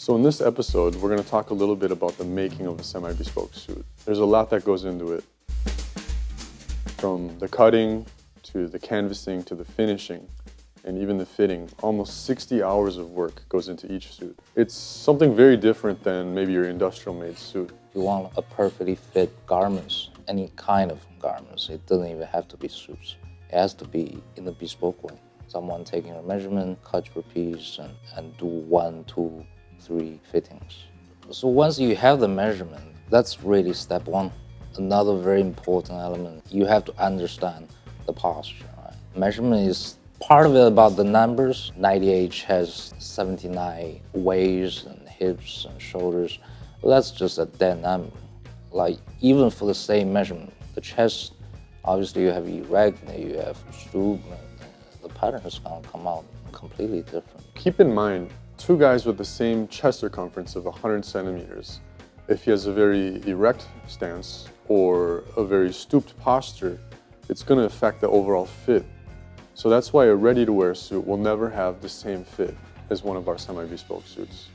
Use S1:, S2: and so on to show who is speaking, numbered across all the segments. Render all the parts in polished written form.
S1: So in this episode, we're going to talk a little bit about the making of a semi-bespoke suit. There's a lot that goes into it, from the cutting to the canvassing to the finishing and even the fitting. Almost 60 hours of work goes into each suit. It's something very different than maybe your industrial made suit.
S2: You want a perfectly fit garments, any kind of garments. It doesn't even have to be suits. It has to be in a bespoke way. Someone taking a measurement, cut your piece, and do 1, 2, 3 fittings. So once you have the measurement, that's really step one. Another very important element, you have to understand the posture. Right? Measurement is part of it about the numbers. 90H has 79 waists and hips and shoulders. Well, that's just a dead number. Like even for the same measurement, the chest, obviously you have erect, you have stoop, the pattern is going to come out completely different.
S1: Keep in mind, two guys with the same chest circumference of 100 centimeters, if he has a very erect stance or a very stooped posture, it's going to affect the overall fit. So that's why a ready-to-wear suit will never have the same fit as one of our semi-bespoke suits.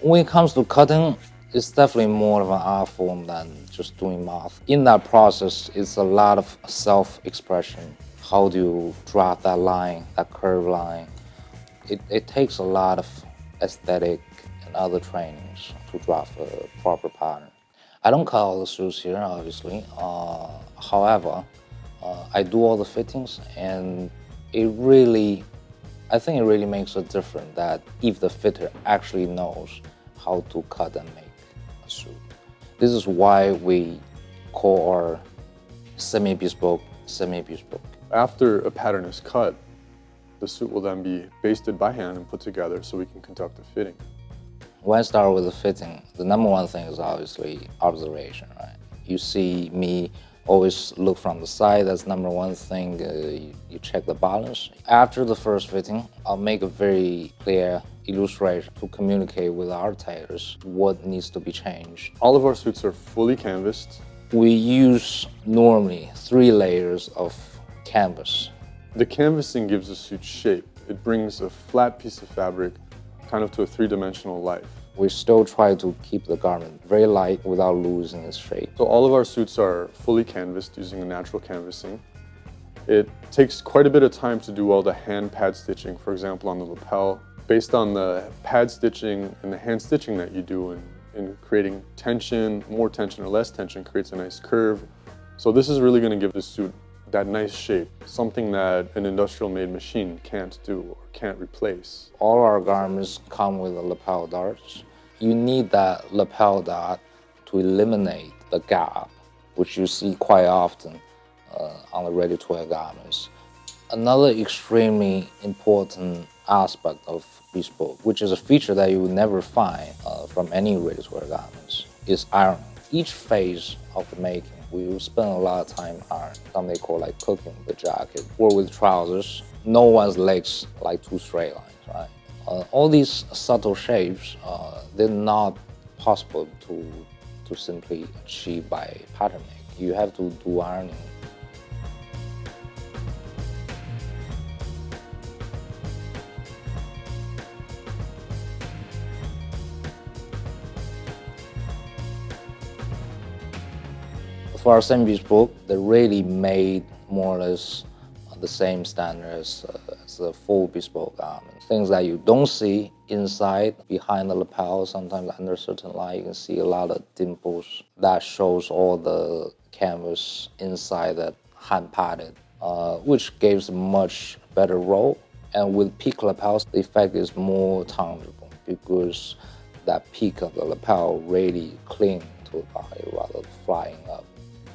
S2: When it comes to cutting, it's definitely more of an art form than just doing math. In that process, it's a lot of self-expression. How do you draw that line, that curve line? It takes a lot of aesthetic and other trainings to draw a proper pattern. I don't cut all the suits here, obviously. However, I do all the fittings, and I think it really makes a difference that if the fitter actually knows how to cut and make a suit. This is why we call our semi-bespoke.
S1: After a pattern is cut, the suit will then be basted by hand and put together so we can conduct the fitting.
S2: When I start with the fitting, the number one thing is obviously observation, right? You see me always look from the side, that's number one thing. You check the balance. After the first fitting, I'll make a very clear illustration to communicate with our tailors what needs to be changed.
S1: All of our suits are fully canvassed.
S2: We use normally 3 layers of canvas.
S1: The canvassing gives the suit shape. It brings a flat piece of fabric kind of to a 3-dimensional life.
S2: We still try to keep the garment very light without losing its shape.
S1: So all of our suits are fully canvassed using a natural canvassing. It takes quite a bit of time to do all the hand pad stitching, for example, on the lapel. Based on the pad stitching and the hand stitching that you do in creating tension, more tension or less tension creates a nice curve. So this is really going to give the suit that nice shape, something that an industrial made machine can't do or can't replace.
S2: All our garments come with the lapel darts. You need that lapel dart to eliminate the gap, which you see quite often on the ready-to-wear garments. Another extremely important aspect of bespoke, which is a feature that you will never find from any ready-to-wear garments, is ironing. Each phase of the making, we will spend a lot of time ironing, something they call like cooking the jacket. Or with trousers, no one's legs like 2 straight lines, right? All these subtle shapes, they're not possible to simply achieve by pattern making. You have to do ironing. For our semi-bespoke, they're really made more or less the same standard as the full bespoke garment. Things that you don't see inside, behind the lapel, sometimes under a certain line, you can see a lot of dimples. That shows all the canvas inside that hand padded, which gives a much better roll. And with peak lapels, the effect is more tangible because that peak of the lapel really clings to the body rather than flying up.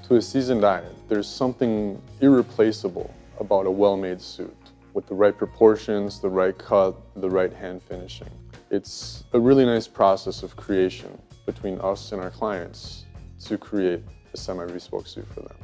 S1: To a seasoned eye, there's something irreplaceable about a well-made suit with the right proportions, the right cut, the right hand finishing. It's a really nice process of creation between us and our clients to create a semi-bespoke suit for them.